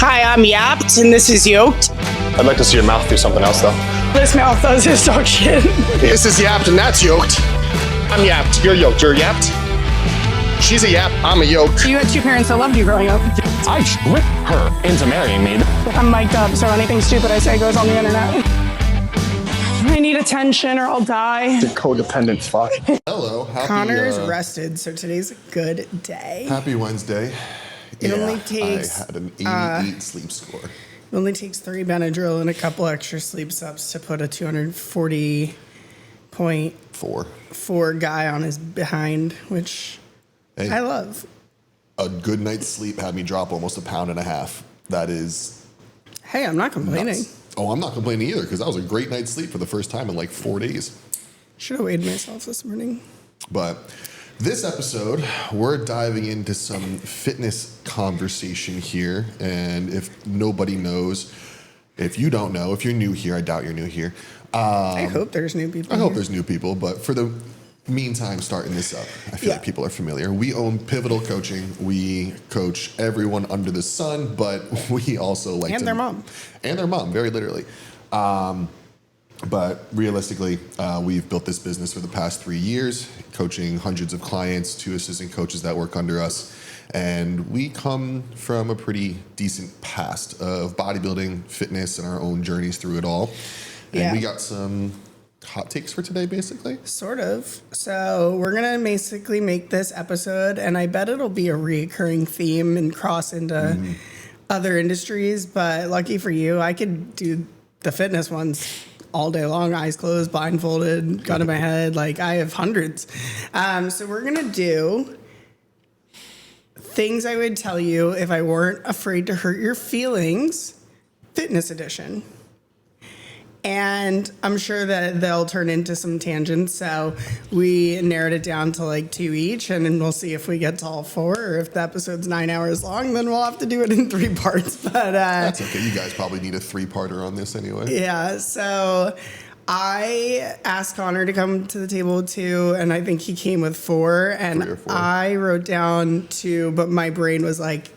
Hi, I'm Yapped, and this is Yoked. I'd like to see your mouth do something else, though. This mouth does his dog shit. This is Yapped, and that's Yoked. I'm Yapped. You're Yoked. You're Yapped. She's a Yap. I'm a Yoked. You had two parents that loved you growing up. I tricked her into marrying me. I'm mic'd up, so anything stupid I say goes on the internet. I need attention or I'll die. The codependent fuck. Hello. Connor's rested, so today's a good day. Happy Wednesday. It only takes... I had an 88 sleep score. It only takes 3 Benadryl and a couple extra sleep subs to put a 240.4 guy on his behind, which I love. A good night's sleep had me drop almost 1.5 pounds. That is... Hey, I'm not complaining. Nuts. Oh, I'm not complaining either, because that was a great night's sleep for the first time in like 4 days. Should have weighed myself this morning. But this episode, we're diving into some fitness conversation here. And if nobody knows, if you don't know, if you're new here, I doubt you're new here. I hope there's new people. I hope there's new people, but for the meantime, starting this up, I feel like people are familiar. We own Pivotal Coaching. We coach everyone under the sun, but we also like and their mom, very literally. But realistically, we've built this business for the past 3 years, coaching hundreds of clients, 2 assistant coaches that work under us. And we come from a pretty decent past of bodybuilding, fitness, and our own journeys through it all. And we got some hot takes for today, basically. Sort of. So we're going to basically make this episode, and I bet it'll be a reoccurring theme and cross into other industries. But lucky for you, I could do the fitness ones all day long, eyes closed, blindfolded, gun in my head. Like, I have hundreds. So we're going to do things I would tell you if I weren't afraid to hurt your feelings, fitness edition. And I'm sure that they'll turn into some tangents. So we narrowed it down to like 2 each, and then we'll see if we get to all 4. Or if the episode's 9 hours long, then we'll have to do it in 3 parts. But that's okay. You guys probably need a 3-parter on this anyway. Yeah. So I asked Connor to come to the table with 2, and I think he came with 4. And 3 or 4. I wrote down 2, but my brain was like,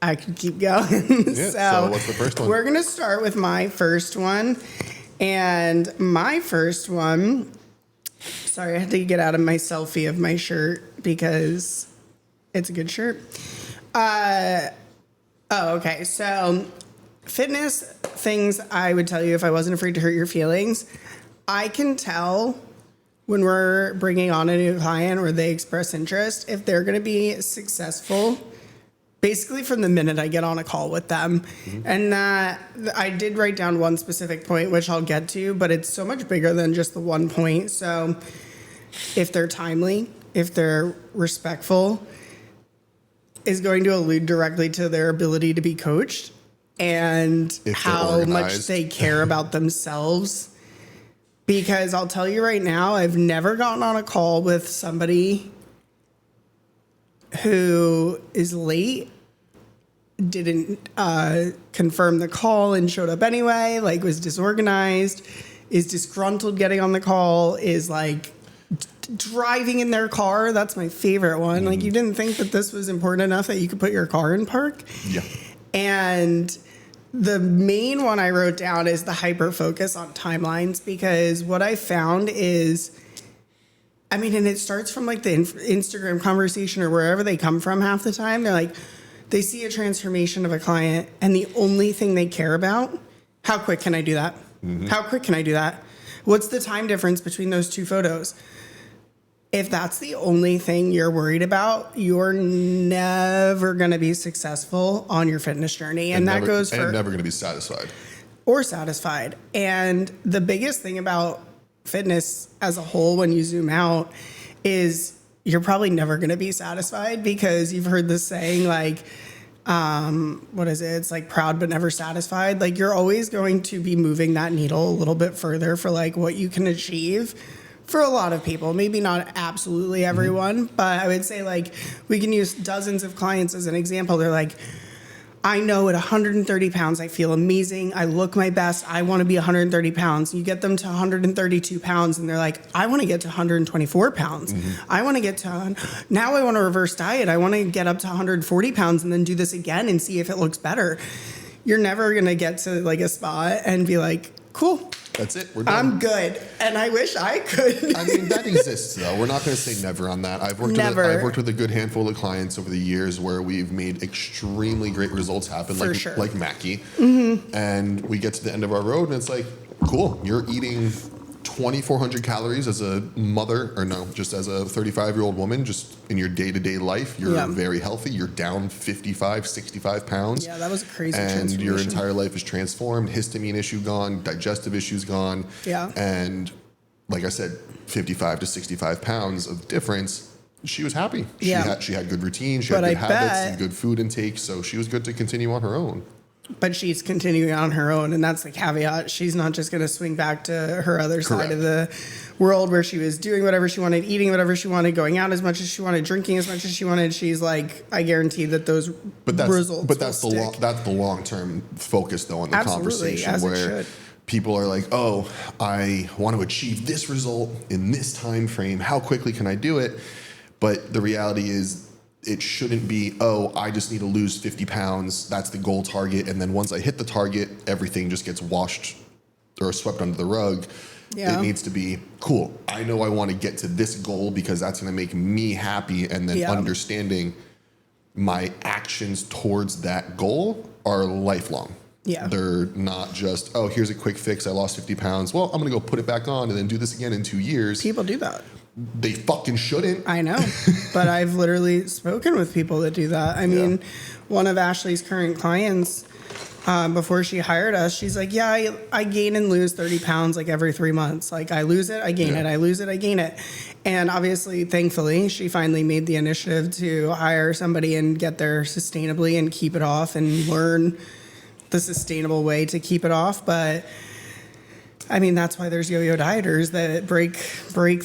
I could keep going. Yeah, so what's the first one? We're going to start with my first one. And my first one, sorry, I had to get out of my selfie of my shirt because it's a good shirt. Okay. So fitness things I would tell you if I wasn't afraid to hurt your feelings. I can tell when we're bringing on a new client or they express interest, if they're going to be successful basically from the minute I get on a call with them. And I did write down one specific point, which I'll get to, but it's so much bigger than just the one point. So if they're timely, if they're respectful, is going to allude directly to their ability to be coached and how much they care about themselves. Because I'll tell you right now, I've never gotten on a call with somebody who is late, didn't confirm the call and showed up anyway, like was disorganized, is disgruntled getting on the call, is like driving in their car. That's my favorite one. Like, you didn't think that this was important enough that you could put your car in park? Yeah. And the main one I wrote down is the hyper focus on timelines, because what I found is, I mean, and it starts from like the Instagram conversation or wherever they come from half the time. They're like, they see a transformation of a client and the only thing they care about, how quick can I do that? How quick can I do that? What's the time difference between those 2 photos? If that's the only thing you're worried about, you're never going to be successful on your fitness journey. And that goes for... And never going to be satisfied. Or satisfied. And the biggest thing about fitness as a whole, when you zoom out, is you're probably never going to be satisfied, because you've heard this saying, like, what is it? It's like proud but never satisfied. Like, you're always going to be moving that needle a little bit further for like what you can achieve for a lot of people. Maybe not absolutely everyone, but I would say, like, we can use dozens of clients as an example. They're like, I know at 130 pounds, I feel amazing. I look my best. I want to be 130 pounds. You get them to 132 pounds and they're like, I want to get to 124 pounds. I want to get to, now I want to reverse diet. I want to get up to 140 pounds and then do this again and see if it looks better. you're never going to get to like a spot and be like, cool. That's it. We're done. I'm good. And I wish I could. I mean, that exists, though. We're not going to say never on that. I've worked with a good handful of clients over the years where we've made extremely great results happen, like Mackie. Mm-hmm. And we get to the end of our road, and it's like, cool, you're eating 2,400 calories as a mother, or no, just as a 35-year-old woman, just in your day-to-day life. You're very healthy. You're down 55, 65 pounds. Yeah, that was a crazy and transformation. Your entire life is transformed. Histamine issue gone. Digestive issues gone. Yeah. And like I said, 55 to 65 pounds of difference. She was happy. She had good routine. She had good habits and good food intake. So she was good to continue on her own. But she's continuing on her own, and that's the caveat. She's not just going to swing back to her other side of the world where she was doing whatever she wanted, eating whatever she wanted, going out as much as she wanted, drinking as much as she wanted. She's like, I guarantee that those results. But that's the long term focus, though, on the conversation where people are like, oh, I want to achieve this result in this time frame. How quickly can I do it? But the reality is, it shouldn't be, oh, I just need to lose 50 pounds. That's the goal target. And then once I hit the target, everything just gets washed or swept under the rug. Yeah. It needs to be, cool, I know I want to get to this goal because that's going to make me happy. And then understanding my actions towards that goal are lifelong. Yeah. They're not just, oh, here's a quick fix. I lost 50 pounds. Well, I'm going to go put it back on and then do this again in 2 years. People do that. They fucking shouldn't. I know, but I've literally spoken with people that do that. I mean, one of Ashley's current clients, before she hired us, she's like, yeah, I gain and lose 30 pounds like every 3 months. Like I lose it, I gain it, I lose it, I gain it. And obviously, thankfully, she finally made the initiative to hire somebody and get there sustainably and keep it off and learn the sustainable way to keep it off. But I mean, that's why there's yo-yo dieters that break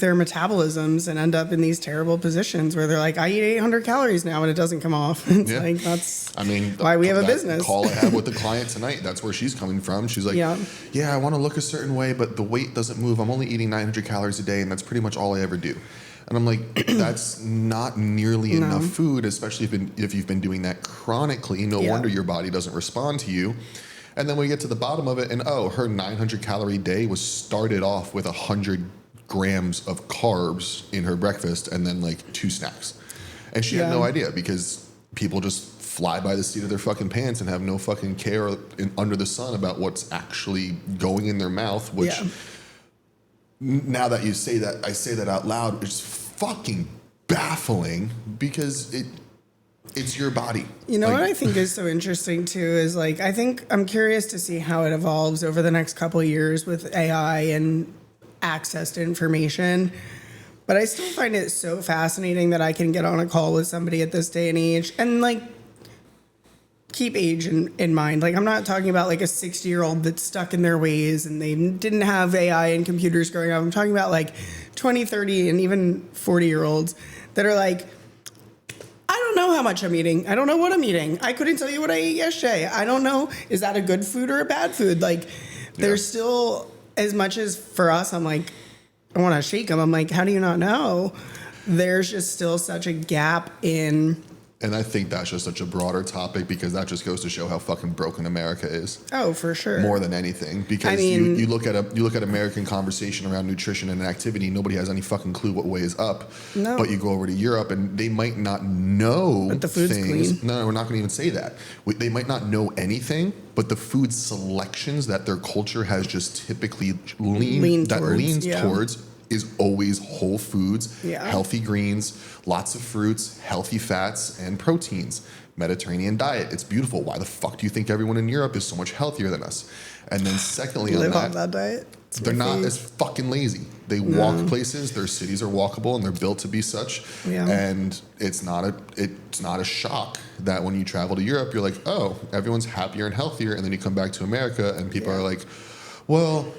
their metabolisms and end up in these terrible positions where they're like, I eat 800 calories now and it doesn't come off. It's like, that's why we have a business. Call I had with the client tonight, that's where she's coming from. She's like, yeah, I want to look a certain way, but the weight doesn't move. I'm only eating 900 calories a day, and that's pretty much all I ever do. And I'm like, that's not nearly enough food, especially if you've been doing that chronically. No wonder your body doesn't respond to you. And then we get to the bottom of it, and her 900 calorie day was started off with 100 grams of carbs in her breakfast and then like 2 snacks. And she had no idea because people just fly by the seat of their fucking pants and have no fucking care under the sun about what's actually going in their mouth, which now that you say that, I say that out loud, it's fucking baffling because it's your body. You know what I think is so interesting too is like, I'm curious to see how it evolves over the next couple of years with AI and access to information. But I still find it so fascinating that I can get on a call with somebody at this day and age and like keep age in mind. Like I'm not talking about like a 60-year-old that's stuck in their ways and they didn't have AI and computers growing up. I'm talking about like 20, 30, and even 40-year-olds that are like, I don't know how much I'm eating. I don't know what I'm eating. I couldn't tell you what I ate yesterday. I don't know. Is that a good food or a bad food? Like, there's still, as much as for us, I'm like, I want to shake them. I'm like, how do you not know? There's just still such a gap in. And I think that's just such a broader topic because that just goes to show how fucking broken America is. Oh, for sure. More than anything. Because you look at American conversation around nutrition and activity, nobody has any fucking clue what way is up. No. But you go over to Europe and they might not know but the food's things. Clean. No, we're not going to even say that. They might not know anything, but the food selections that their culture has just typically leans towards is always whole foods, healthy greens, lots of fruits, healthy fats, and proteins. Mediterranean diet. It's beautiful. Why the fuck do you think everyone in Europe is so much healthier than us? And then secondly on that diet? They're not as fucking lazy. They walk places, their cities are walkable and they're built to be such. Yeah. And it's not a shock that when you travel to Europe, you're like, oh, everyone's happier and healthier. And then you come back to America and people are like, well,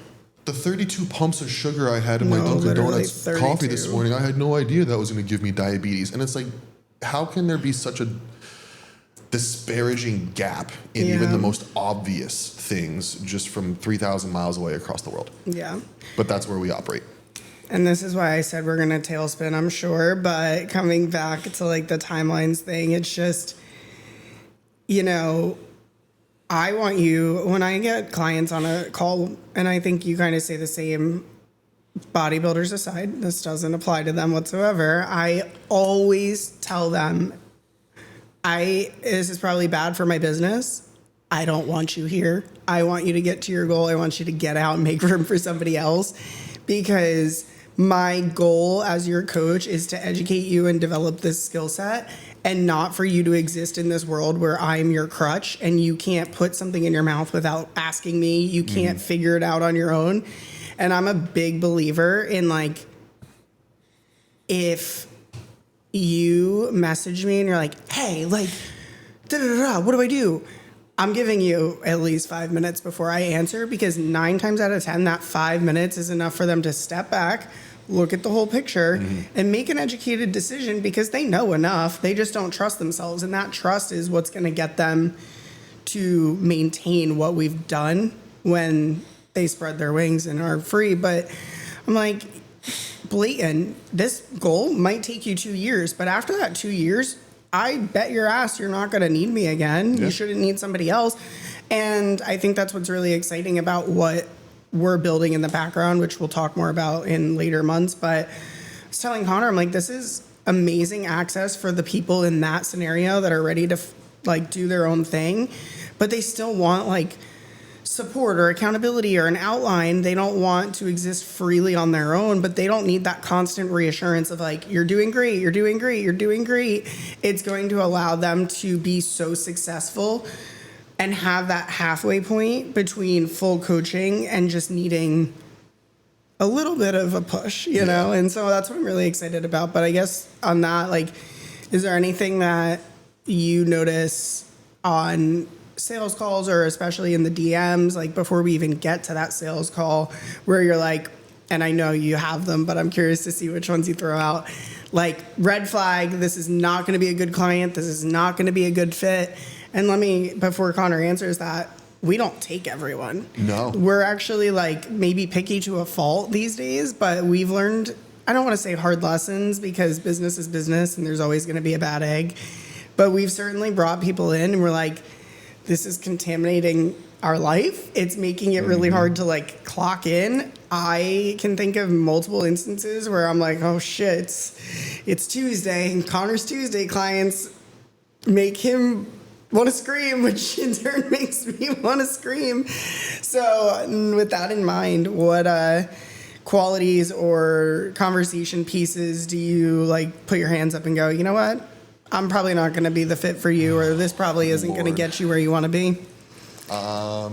the 32 pumps of sugar I had in my Dunkin' Donuts 32. Coffee this morning, I had no idea that was going to give me diabetes. And it's like, how can there be such a disparaging gap in even the most obvious things just from 3,000 miles away across the world? Yeah. But that's where we operate. And this is why I said we're going to tailspin, I'm sure. But coming back to like the timelines thing, it's just, I want you, when I get clients on a call, and I think you kind of say the same, bodybuilders aside, this doesn't apply to them whatsoever. I always tell them, this is probably bad for my business. I don't want you here. I want you to get to your goal. I want you to get out and make room for somebody else, because my goal as your coach is to educate you and develop this skill set, and not for you to exist in this world where I'm your crutch and you can't put something in your mouth without asking me. You can't figure it out on your own. And I'm a big believer in, like, if you message me and you're like, hey, like, what do I do? I'm giving you at least 5 minutes before I answer, because 9 times out of 10, that 5 minutes is enough for them to step back, look at the whole picture, and make an educated decision, because they know enough. They just don't trust themselves. And that trust is what's going to get them to maintain what we've done when they spread their wings and are free. But I'm like, blatant, this goal might take you 2 years, but after that 2 years, I bet your ass you're not going to need me again. Yeah. You shouldn't need somebody else. And I think that's what's really exciting about what we're building in the background, which we'll talk more about in later months. But I was telling Connor, I'm like, this is amazing access for the people in that scenario that are ready to like do their own thing, but they still want like support or accountability or an outline. They don't want to exist freely on their own, but they don't need that constant reassurance of like, you're doing great, you're doing great, you're doing great. It's going to allow them to be so successful and have that halfway point between full coaching and just needing a little bit of a push, you know? And so that's what I'm really excited about. But I guess on that, like, is there anything that you notice on sales calls, or especially in the DMs, like before we even get to that sales call, where you're like, and I know you have them, but I'm curious to see which ones you throw out, like, red flag, this is not going to be a good client, this is not going to be a good fit? And let me, before Connor answers that, we don't take everyone. No. We're actually like maybe picky to a fault these days, but we've learned, I don't want to say hard lessons, because business is business and there's always going to be a bad egg, but we've certainly brought people in and we're like, this is contaminating our life. It's making it really hard to like clock in. I can think of multiple instances where I'm like, oh shit, it's Tuesday, and Connor's Tuesday clients make him want to scream, which in turn makes me want to scream. So with that in mind, what qualities or conversation pieces do you like put your hands up and go, you know what? I'm probably not going to be the fit for you, or this probably isn't going to get you where you want to be? I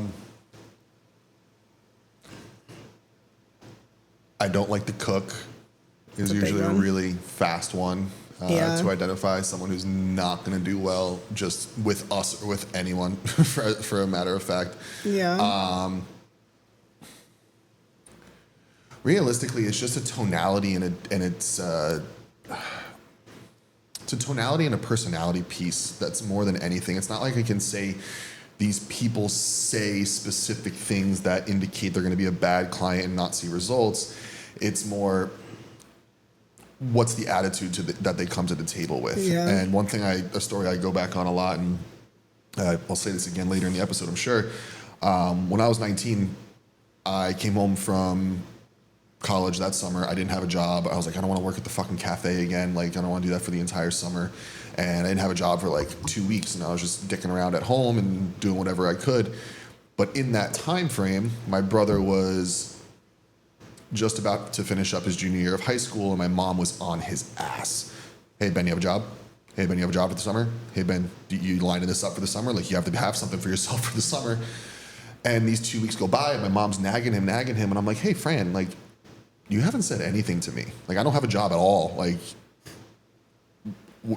don't like to cook. Is usually a really fast one to identify someone who's not going to do well just with us or with anyone, for a matter of fact. Yeah. Realistically, it's just a tonality and it's a tonality and a personality piece that's more than anything. It's not like I can say these people say specific things that indicate they're going to be a bad client and not see results. It's more, what's the attitude that they come to the table with? Yeah. And one thing, a story I go back on a lot, and I'll say this again later in the episode, I'm sure. When I was 19, I came home from college that summer. I didn't have a job. I was like, I don't want to work at the fucking cafe again. Like, I don't want to do that for the entire summer. And I didn't have a job for like 2 weeks, and I was just dicking around at home and doing whatever I could. But in that time frame, my brother was just about to finish up his junior year of high school, and my mom was on his ass. Hey, Ben, you have a job? Hey, Ben, you have a job for the summer? Hey, Ben, you lining this up for the summer? Like, you have to have something for yourself for the summer. And these 2 weeks go by, and my mom's nagging him, and I'm like, hey, Fran, like, you haven't said anything to me. Like, I don't have a job at all. Like,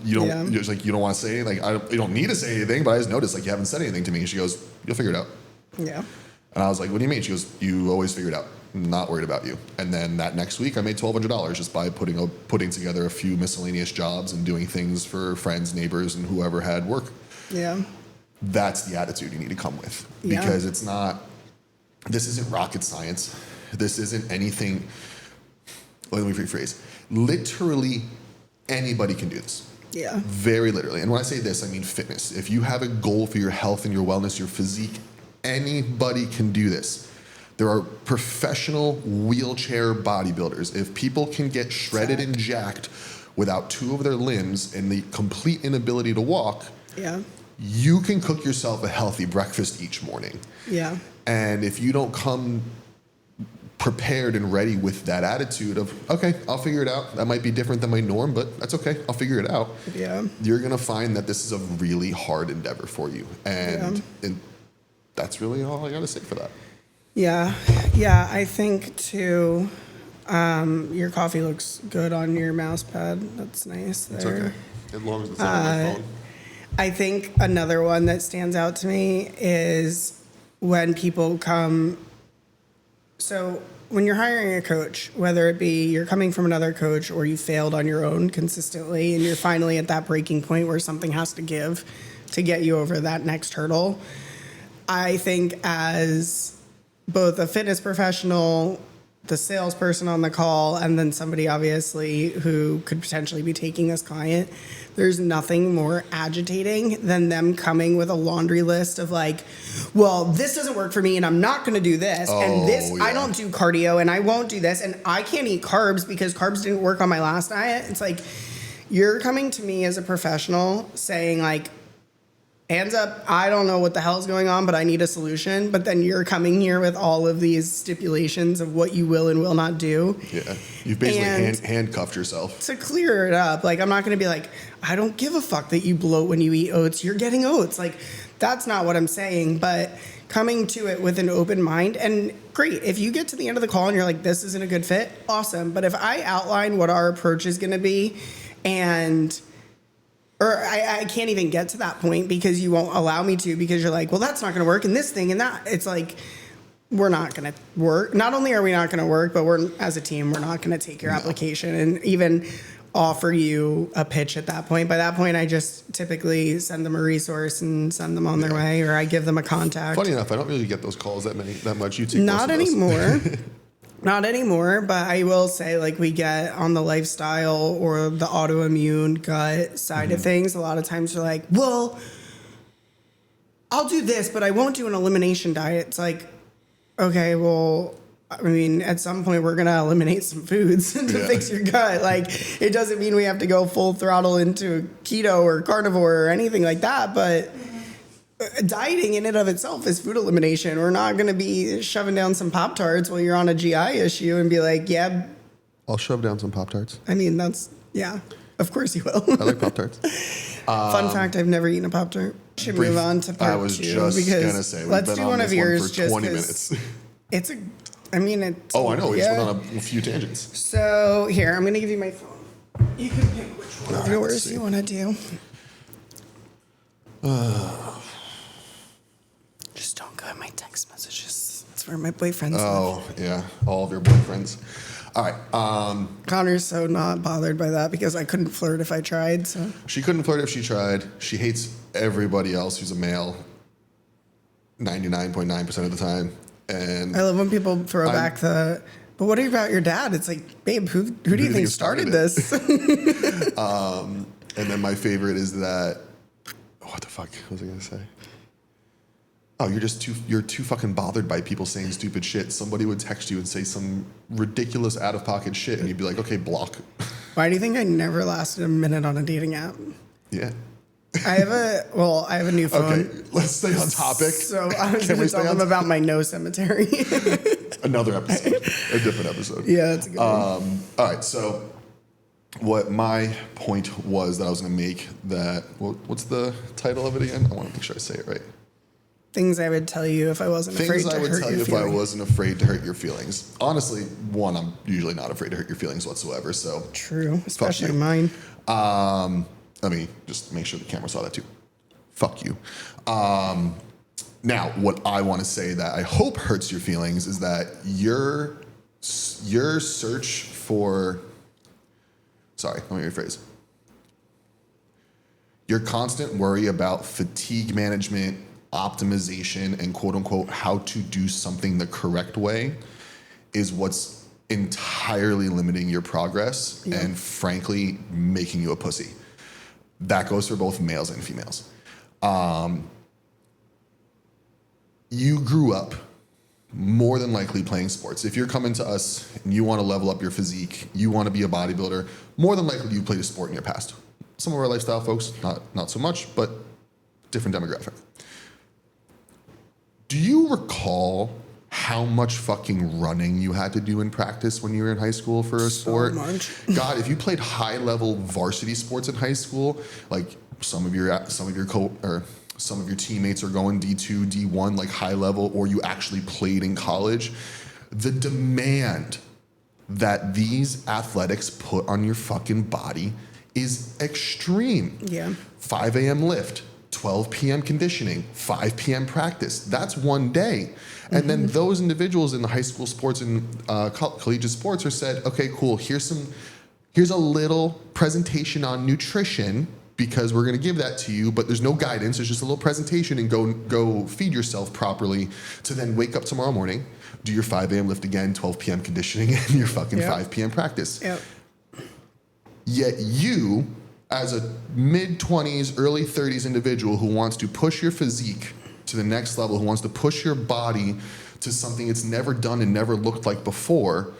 you don't, just like, you don't want to say anything. Like, you don't need to say anything, but I just noticed, like, you haven't said anything to me. She goes, you'll figure it out. Yeah. And I was like, what do you mean? She goes, you always figure it out. I'm not worried about you. And then that next week, I made $1,200 just by putting together a few miscellaneous jobs and doing things for friends, neighbors, and whoever had work. Yeah. That's the attitude you need to come with. Yeah. Because it's not, this isn't rocket science. This isn't anything. Let me rephrase. Literally anybody can do this. Yeah. Very literally. And when I say this, I mean fitness. If you have a goal for your health and your wellness, your physique, anybody can do this. There are professional wheelchair bodybuilders. If people can get shredded and jacked without 2 of their limbs and the complete inability to walk, Yeah. you can cook yourself a healthy breakfast each morning. Yeah. And if you don't come prepared and ready with that attitude of, okay, I'll figure it out. That might be different than my norm, but that's okay. I'll figure it out. Yeah. You're going to find that this is a really hard endeavor for you. And that's really all I got to say for that. Yeah. Yeah. I think too, your coffee looks good on your mouse pad. That's nice there. It's okay. As long as it's not on my phone. I think another one that stands out to me is when people come. So when you're hiring a coach, whether it be you're coming from another coach or you failed on your own consistently and you're finally at that breaking point where something has to give to get you over that next hurdle, I think as both a fitness professional, the salesperson on the call, and then somebody obviously who could potentially be taking this client, there's nothing more agitating than them coming with a laundry list of like, well, this doesn't work for me and I'm not going to do this. And this, I don't do cardio and I won't do this. And I can't eat carbs because carbs didn't work on my last diet. It's like, you're coming to me as a professional saying like, hands up, I don't know what the hell is going on, but I need a solution. But then you're coming here with all of these stipulations of what you will and will not do. Yeah, you've basically handcuffed yourself. To clear it up, like, I'm not going to be like, I don't give a fuck that you bloat when you eat oats. You're getting oats. Like, that's not what I'm saying. But coming to it with an open mind, and great, if you get to the end of the call and you're like, this isn't a good fit, awesome. But if I outline what our approach is going to be or I can't even get to that point because you won't allow me to, because you're like, well, that's not going to work, and this thing and that. It's like, we're not going to work. Not only are we not going to work, but as a team, we're not going to take your application and even offer you a pitch at that point. By that point, I just typically send them a resource and send them on their way, or I give them a contact. Funny enough, I don't really get those calls that much. You take Not anymore. Not anymore, but I will say, like, we get on the lifestyle or the autoimmune gut side of things. A lot of times they're like, well, I'll do this, but I won't do an elimination diet. It's like, okay, well, I mean, at some point we're going to eliminate some foods to fix your gut. Like, it doesn't mean we have to go full throttle into keto or carnivore or anything like that, but dieting in and of itself is food elimination. We're not going to be shoving down some Pop-Tarts while you're on a GI issue and be like, yeah. I'll shove down some Pop-Tarts. I mean, of course you will. I like Pop-Tarts. Fun fact, I've never eaten a Pop-Tart. Should move on to part 2. I was just going to say, let's do one of yours for 20 minutes. It's I know. We just went on a few tangents. So here, I'm going to give you my phone. You can pick which one of yours you want to do. Just don't go in my text messages. That's where my boyfriends live. Oh, yeah. All of your boyfriends. All right. Connor's so not bothered by that because I couldn't flirt if I tried. So she couldn't flirt if she tried. She hates everybody else who's a male 99.9% of the time. And I love when people throw back but what about your dad? It's like, babe, who do you think started this? And then my favorite is that, what the fuck was I going to say? Oh, you're too fucking bothered by people saying stupid shit. Somebody would text you and say some ridiculous out-of-pocket shit, and you'd be like, okay, block. Why do you think I never lasted a minute on a dating app? Yeah. I have a new phone. Okay, let's stay on topic. So I was going to tell them about my no cemetery. Another episode. A different episode. Yeah, that's a good one. All right, so what my point was that I was going to make that, what's the title of it again? I want to make sure I say it right. Things I would tell you if I wasn't afraid to hurt your feelings. Things I would tell you if I wasn't afraid to hurt your feelings. Honestly, I'm usually not afraid to hurt your feelings whatsoever, so. True, especially mine. Let me just make sure the camera saw that too. Fuck you. Now, what I want to say that I hope hurts your feelings is that your search for, sorry, let me rephrase. Your constant worry about fatigue management, optimization, and quote unquote, how to do something the correct way is what's entirely limiting your progress and frankly, making you a pussy. That goes for both males and females. You grew up more than likely playing sports. If you're coming to us and you want to level up your physique, you want to be a bodybuilder, more than likely you played a sport in your past. Some of our lifestyle folks, not so much, but different demographic. Do you recall how much fucking running you had to do in practice when you were in high school for a sport? So much. God, if you played high-level varsity sports in high school, like some of your teammates are going D2, D1, like high level, or you actually played in college, the demand that these athletics put on your fucking body is extreme. Yeah. 5 a.m. lift, 12 p.m. conditioning, 5 p.m. practice. That's one day. And then those individuals in the high school sports and collegiate sports are said, okay, cool, here's a little presentation on nutrition, because we're going to give that to you, but there's no guidance. It's just a little presentation, and go feed yourself properly to then wake up tomorrow morning, do your 5 a.m. lift again, 12 p.m. conditioning, and your fucking 5 p.m. practice. Yep. Yet you, as a mid-20s, early 30s individual who wants to push your physique to the next level, who wants to push your body to something it's never done and never looked like before,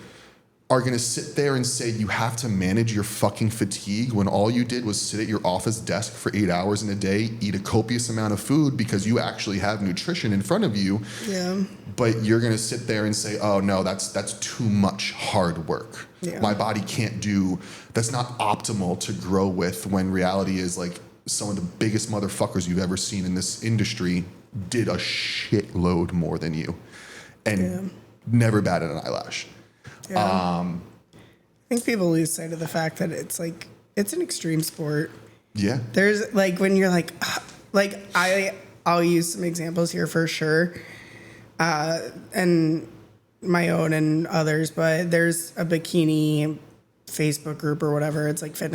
are going to sit there and say you have to manage your fucking fatigue when all you did was sit at your office desk for 8 hours in a day, eat a copious amount of food because you actually have nutrition in front of you. Yeah. But you're going to sit there and say, oh no, that's too much hard work. Yeah. My body can't do, that's not optimal to grow with, when reality is like some of the biggest motherfuckers you've ever seen in this industry did a shitload more than you and never batted an eyelash. Yeah. I think people lose sight of the fact that it's an extreme sport. Yeah. There's like, when you're like I'll use some examples here for sure, and my own and others, but there's a bikini Facebook group or whatever. It's like fit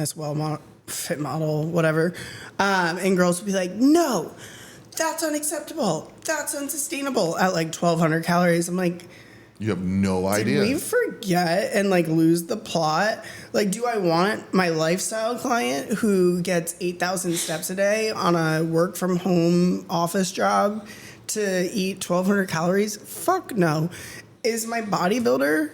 model, whatever. And girls will be like, no, that's unacceptable. That's unsustainable at like 1,200 calories. I'm like, you have no idea. did we forget and like lose the plot? Like, do I want my lifestyle client who gets 8,000 steps a day on a work from home office job to eat 1,200 calories? Fuck no. Is my bodybuilder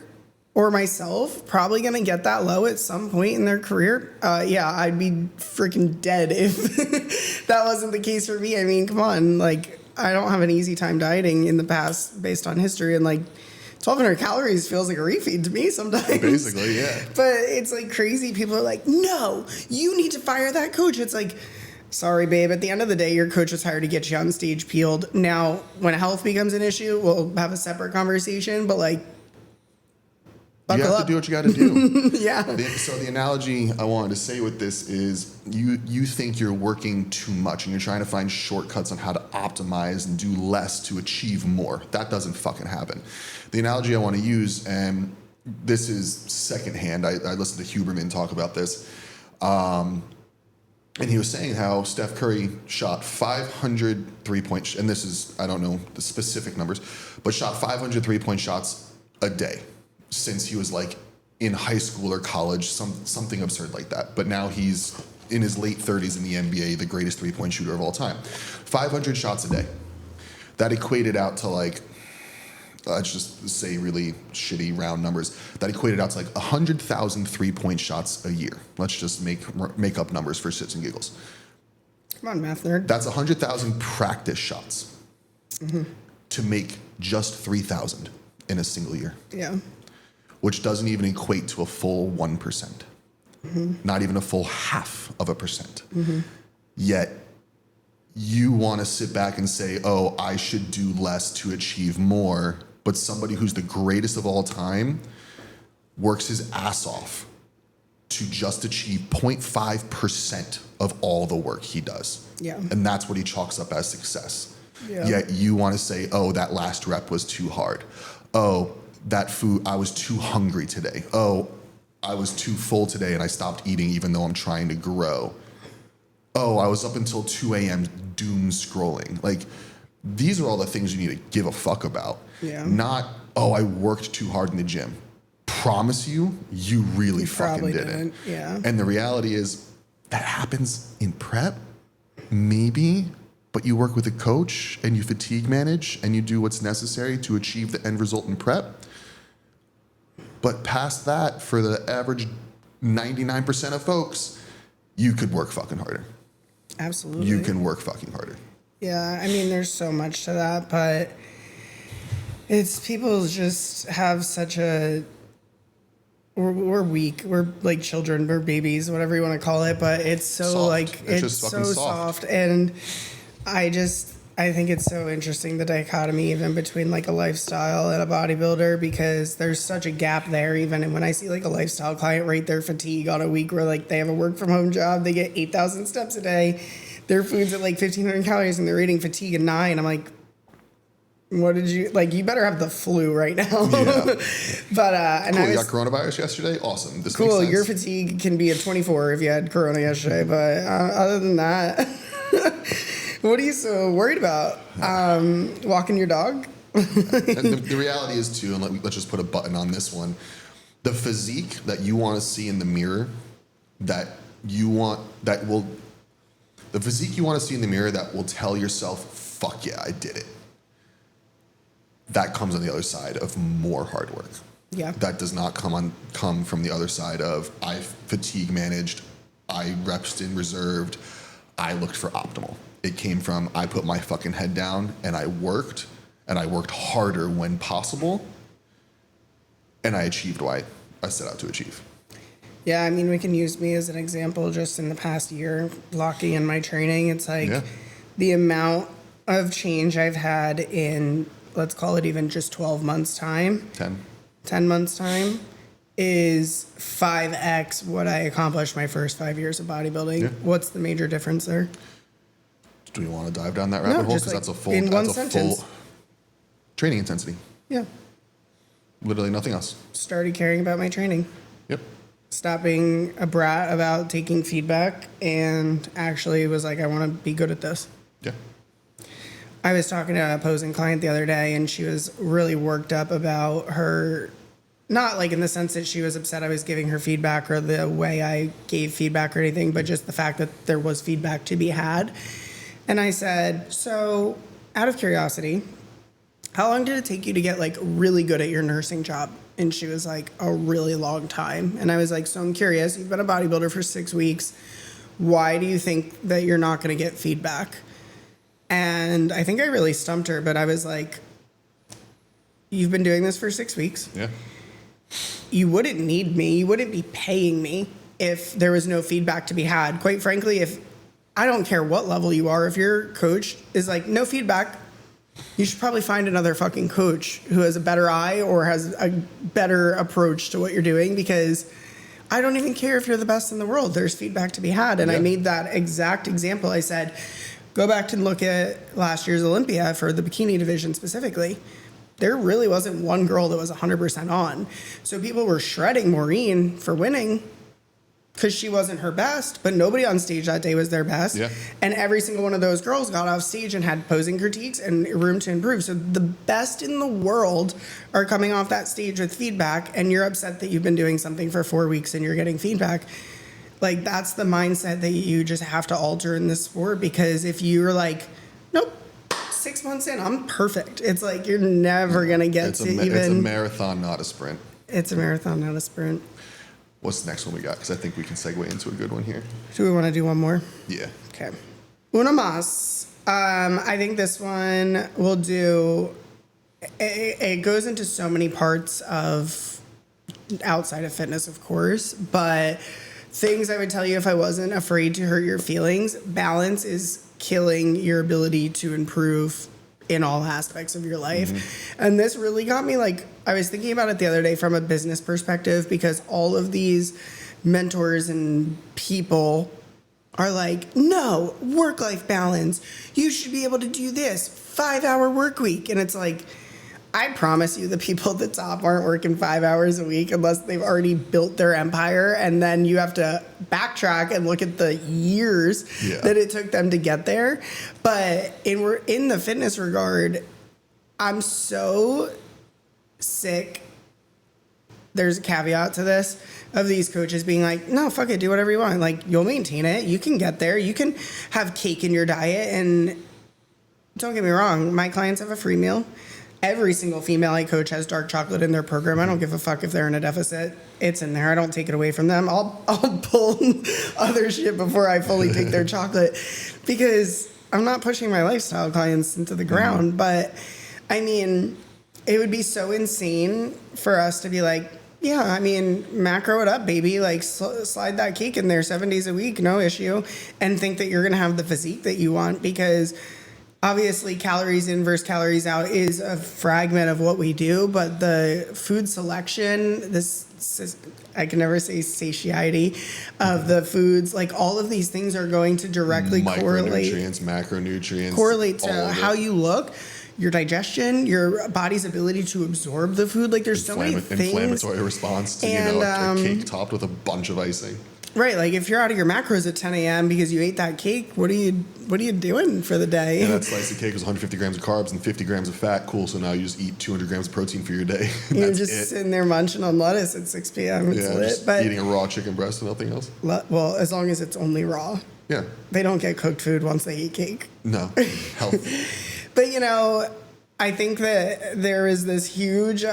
or myself probably going to get that low at some point in their career? Yeah, I'd be freaking dead if that wasn't the case for me. I mean, come on. Like, I don't have an easy time dieting in the past based on history, and like 1,200 calories feels like a refeed to me sometimes. Basically, yeah. But it's like crazy. People are like, no, you need to fire that coach. It's like, sorry, babe. At the end of the day, your coach is hired to get you on stage peeled. Now, when health becomes an issue, we'll have a separate conversation. But like, you have to do what you got to do. Yeah. So the analogy I wanted to say with this is you think you're working too much and you're trying to find shortcuts on how to optimize and do less to achieve more. That doesn't fucking happen. The analogy I want to use, and this is secondhand, I listened to Huberman talk about this, and he was saying how Steph Curry shot 500 three-point, and this is, I don't know the specific numbers, but shot 500 three-point shots a day since he was like in high school or college, something absurd like that. But now he's in his late 30s in the NBA, the greatest three-point shooter of all time. 500 shots a day. That equated out to like, let's just say really shitty round numbers. That equated out to like 100,000 three-point shots a year. Let's just make up numbers for shits and giggles. Come on, math nerd. That's 100,000 practice shots to make just 3,000 in a single year. Yeah. Which doesn't even equate to a full 1%. Not even a full 0.5%. Yet you want to sit back and say, oh, I should do less to achieve more. But somebody who's the greatest of all time works his ass off to just achieve 0.5% of all the work he does. Yeah. And that's what he chalks up as success. Yeah. Yet you want to say, oh, that last rep was too hard. Oh, that food, I was too hungry today. Oh, I was too full today and I stopped eating even though I'm trying to grow. Oh, I was up until 2 a.m. doom scrolling. Like, these are all the things you need to give a fuck about. Yeah. Not, oh, I worked too hard in the gym. Promise you, you really fucking probably didn't. didn't. Yeah. And the reality is, that happens in prep, maybe, but you work with a coach and you fatigue manage and you do what's necessary to achieve the end result in prep. But past that, for the average 99% of folks, you could work fucking harder. Absolutely. You can work fucking harder. Yeah, I mean, there's so much to that, but it's people just have such a. We're weak. We're like children. We're babies, whatever you want to call it. But it's so Soft. like It's it's just fucking so soft. and I think it's so interesting, the dichotomy even between like a lifestyle and a bodybuilder, because there's such a gap there. Even when I see like a lifestyle client rate their fatigue on a week where like they have a work from home job, they get 8,000 steps a day, their food's at like 1,500 calories, and they're rating fatigue at 9. I'm like, what did you like? You better have the flu right now. Yeah. But and Cool, I you was, got coronavirus yesterday? Awesome. This cool. makes sense. Your fatigue can be a 24 if you had corona yesterday. But other than that, what are you so worried about? Walking your dog? And the reality is too, and let's just put a button on this one. The physique that you want to see in the mirror, the physique you want to see in the mirror that will tell yourself, fuck yeah, I did it. That comes on the other side of more hard work. Yeah. That does not come from the other side of I fatigue managed, I reps in reserved, I looked for optimal. It came from I put my fucking head down and I worked harder when possible, and I achieved what I set out to achieve. Yeah, I mean, we can use me as an example. Just in the past year, locking in my training, it's like the amount of change I've had in, let's call it even just 12 months time. 10 months time is 5x what I accomplished my first 5 years of bodybuilding. Yeah. What's the major difference there? Do you want to dive down that rabbit hole? Just Because like in one that's a sentence. full training intensity. Yeah. Literally nothing else. Started caring about my training. Yep. Stop being a brat about taking feedback, and actually was like, I want to be good at this. Yeah. I was talking to a opposing client the other day, and she was really worked up about her, not like in the sense that she was upset I was giving her feedback or the way I gave feedback or anything, but just the fact that there was feedback to be had. And I said, so out of curiosity, how long did it take you to get like really good at your nursing job? And she was like, a really long time. And I was like, so I'm curious, you've been a bodybuilder for 6 weeks. Why do you think that you're not going to get feedback? And I think I really stumped her, but I was like, you've been doing this for 6 weeks. Yeah. You wouldn't need me. You wouldn't be paying me if there was no feedback to be had. Quite frankly, if I don't care what level you are, if your coach is like, no feedback, you should probably find another fucking coach who has a better eye or has a better approach to what you're doing, because I don't even care if you're the best in the world. There's feedback to be had. And I made that exact example. I said, go back and look at last year's Olympia for the bikini division specifically. There really wasn't one girl that was 100% on. So people were shredding Maureen for winning because she wasn't her best, but nobody on stage that day was their best. Yeah. And every single one of those girls got off stage and had posing critiques and room to improve. So the best in the world are coming off that stage with feedback, and you're upset that you've been doing something for 4 weeks and you're getting feedback. Like, that's the mindset that you just have to alter in this sport, because if you're like, nope, 6 months in, I'm perfect. It's like, you're never going to get to even... It's a marathon, not a sprint. It's a marathon, not a sprint. What's the next one we got? Because I think we can segue into a good one here. Do we want to do one more? Yeah. Okay. Una más. I think this one will do... It goes into so many parts of outside of fitness, of course, but things I would tell you if I wasn't afraid to hurt your feelings. Balance is killing your ability to improve in all aspects of your life. Mm-hmm. And this really got me, like, I was thinking about it the other day from a business perspective, because all of these mentors and people are like, no, work-life balance. You should be able to do this 5-hour work week. And it's like, I promise you the people at the top aren't working 5 hours a week unless they've already built their empire. And then you have to backtrack and look at the years that it took them to get there. But in the fitness regard, I'm so sick there's a caveat to this of these coaches being like, no, fuck it, do whatever you want. Like, you'll maintain it. You can get there. You can have cake in your diet. And don't get me wrong, my clients have a free meal. Every single female I coach has dark chocolate in their program. I don't give a fuck if they're in a deficit. It's in there. I don't take it away from them. I'll pull other shit before I fully take their chocolate because I'm not pushing my lifestyle clients into the ground. But I mean, it would be so insane for us to be like, yeah, I mean, macro it up, baby. Like, slide that cake in there 7 days a week, no issue. And think that you're going to have the physique that you want because obviously calories in versus calories out is a fragment of what we do. But the food selection, I can never say satiety of the foods. Like, all of these things are going to directly correlate. Micronutrients, macronutrients. Correlate to how you look, your digestion, your body's ability to absorb the food. Like, there's so many things. Inflammatory response to, a cake topped with a bunch of icing. Right, like if you're out of your macros at 10 a.m. because you ate that cake, what are you doing for the day? Yeah, that slice of cake was 150 grams of carbs and 50 grams of fat. Cool, so now you just eat 200 grams of protein for your day. You're just sitting there munching on lettuce at 6 p.m. It's lit. Just eating a raw chicken breast and nothing else. Well, as long as it's only raw. Yeah. They don't get cooked food once they eat cake. No, health. But, I think that there is this huge...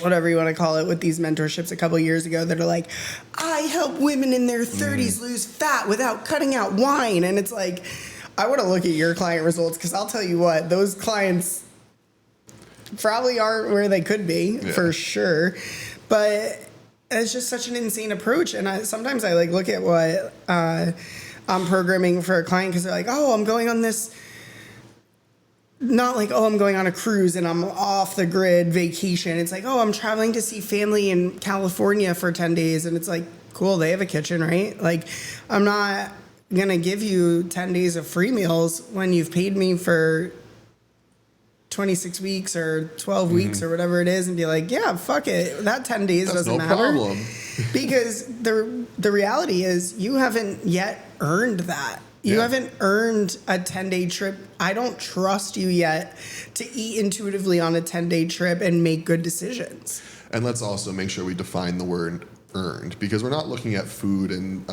whatever you want to call it, with these mentorships a couple years ago that are like, I help women in their 30s lose fat without cutting out wine. And it's like, I want to look at your client results because I'll tell you what, those clients probably aren't where they could be for sure. But it's just such an insane approach. And sometimes I look at what I'm programming for a client because they're like, oh, I'm going on this. Not like, oh, I'm going on a cruise and I'm off the grid vacation. It's like, oh, I'm traveling to see family in California for 10 days. And it's like, cool, they have a kitchen, right? Like, I'm not going to give you 10 days of free meals when you've paid me for 26 weeks or 12 weeks or whatever it is and be like, yeah, fuck it. That 10 days doesn't matter. Problem. Because the reality is you haven't yet earned that. You haven't earned a 10-day trip. I don't trust you yet to eat intuitively on a 10-day trip and make good decisions. And let's also make sure we define the word earned because we're not looking at food and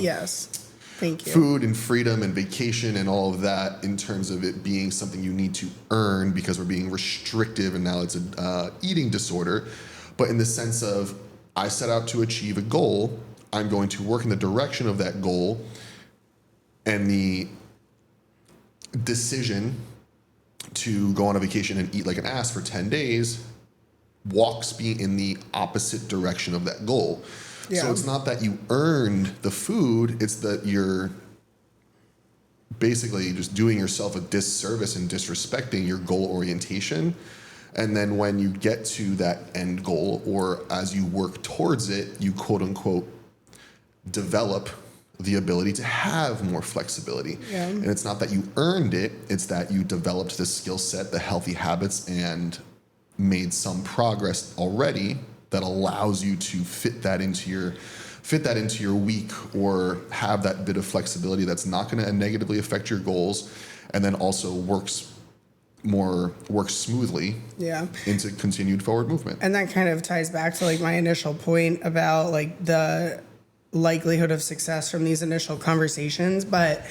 yes, thank you. Food and freedom and vacation and all of that in terms of it being something you need to earn because we're being restrictive and now it's an eating disorder. But in the sense of I set out to achieve a goal, I'm going to work in the direction of that goal. And the decision to go on a vacation and eat like an ass for 10 days walks me in the opposite direction of that goal. Yeah. So it's not that you earned the food, it's that you're basically just doing yourself a disservice and disrespecting your goal orientation. And then when you get to that end goal, or as you work towards it, you quote unquote develop the ability to have more flexibility. Yeah. And it's not that you earned it, it's that you developed the skill set, the healthy habits, and made some progress already that allows you to fit that into your week or have that bit of flexibility that's not going to negatively affect your goals and then also works smoothly into continued forward movement. And that kind of ties back to like my initial point about like the likelihood of success from these initial conversations. But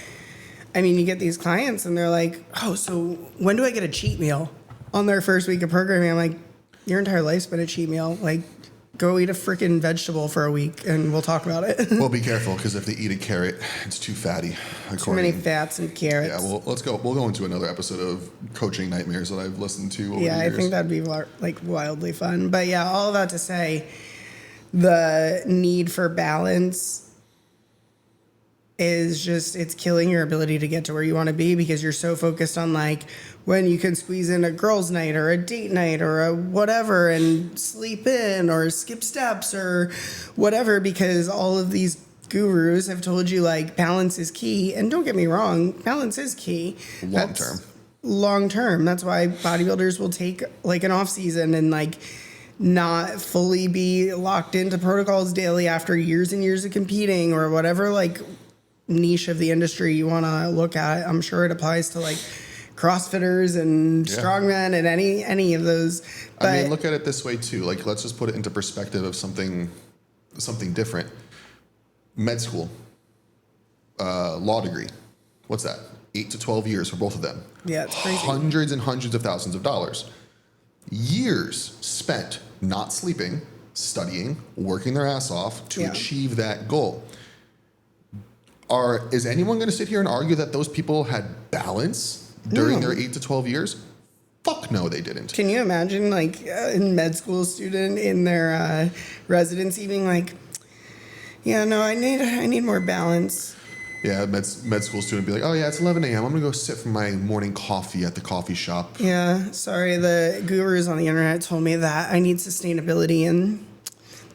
I mean, you get these clients and they're like, oh, so when do I get a cheat meal on their first week of programming? I'm like, your entire life's been a cheat meal. Like, go eat a freaking vegetable for a week and we'll talk about it. Well, be careful because if they eat a carrot, it's too fatty. Too many fats and carrots. Yeah, well, let's go. We'll go into another episode of coaching nightmares that I've listened to over the years. I think that'd be like wildly fun. But yeah, all of that to say, the need for balance is just, it's killing your ability to get to where you want to be because you're so focused on like when you can squeeze in a girls' night or a date night or a whatever and sleep in or skip steps or whatever, because all of these gurus have told you like balance is key. And don't get me wrong, balance is key. Long term. That's why bodybuilders will take like an off season and like not fully be locked into protocols daily after years and years of competing or whatever like niche of the industry you want to look at. I'm sure it applies to like CrossFitters and Yeah. strongmen and any of those. But I mean, look at it this way too. Like, let's just put it into perspective of something different. Med school, law degree. What's that? 8 to 12 years for both of them. yeah, it's crazy. Hundreds and hundreds of thousands of dollars. Years spent not sleeping, studying, working their ass off to Yeah. achieve that goal. Is anyone going to sit here and argue that those people had balance during their 8 to 12 years? Fuck no, they didn't. Can you imagine, like, a med school student in their residency being like, yeah, no, I need more balance. Yeah, med school student be like, oh yeah, it's 11 a.m. I'm gonna go sit for my morning coffee at the coffee shop. Yeah, sorry, the gurus on the internet told me that I need sustainability, and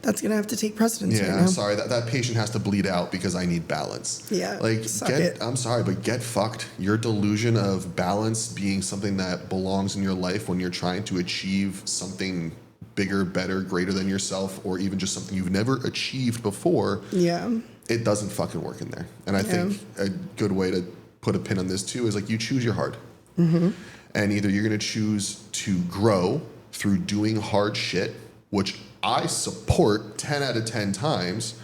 that's gonna have to take precedence right Yeah, now. sorry, that patient has to bleed out because I need balance. Yeah, like suck it. I'm sorry, but get fucked. Your delusion of balance being something that belongs in your life when you're trying to achieve something bigger, better, greater than yourself, or even just something you've never achieved before. Yeah. It doesn't fucking work in there. And I think a good way to put a pin on this too is like you choose your hard. And either you're going to choose to grow through doing hard shit, which I support 10 out of 10 times,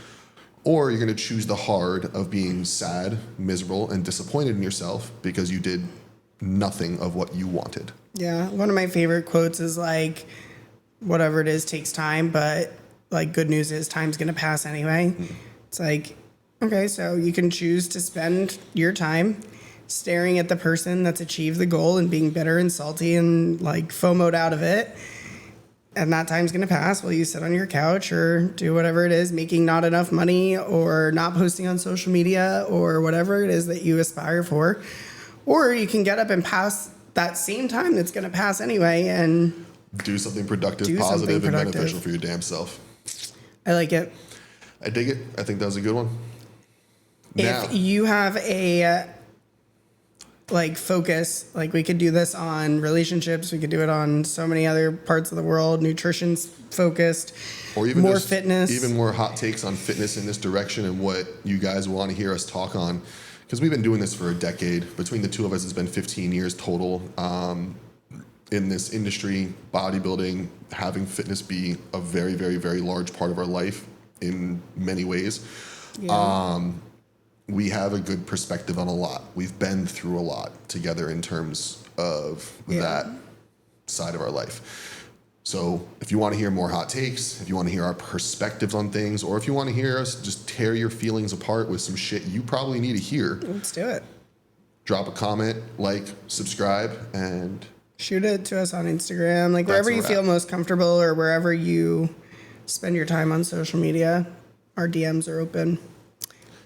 or you're going to choose the hard of being sad, miserable, and disappointed in yourself because you did nothing of what you wanted. Yeah, one of my favorite quotes is like, whatever it is takes time, but like good news is time's gonna pass anyway. It's like, okay, so you can choose to spend your time staring at the person that's achieved the goal and being bitter and salty and like FOMO'd out of it. And that time's gonna pass while you sit on your couch or do whatever it is, making not enough money or not posting on social media or whatever it is that you aspire for. Or you can get up and pass that same time that's gonna pass anyway and Do something productive, Do positive, something and productive. beneficial for your damn self. I like it. I dig it. I think that was a good one. If you have a like focus, like we could do this on relationships, we could do it on so many other parts of the world, nutrition's focused, or even more just fitness. even more hot takes on fitness in this direction and what you guys want to hear us talk on. Because we've been doing this for a decade. Between the two of us, it's been 15 years total. In this industry, bodybuilding, having fitness be a very, very, very large part of our life in many ways. Yeah. We have a good perspective on a lot. We've been through a lot together in terms of that side of our life. So if you want to hear more hot takes, if you want to hear our perspectives on things, or if you want to hear us just tear your feelings apart with some shit you probably need to hear, Let's do it. drop a comment, like, subscribe, and Shoot it to us on Instagram, like wherever a you wrap. feel most comfortable or wherever you spend your time on social media. Our DMs are open.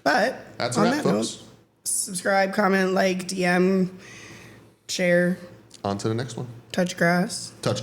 But that's a on wrap, that folks. note, subscribe, comment, like, DM, share, On to the next one. touch grass. Touch.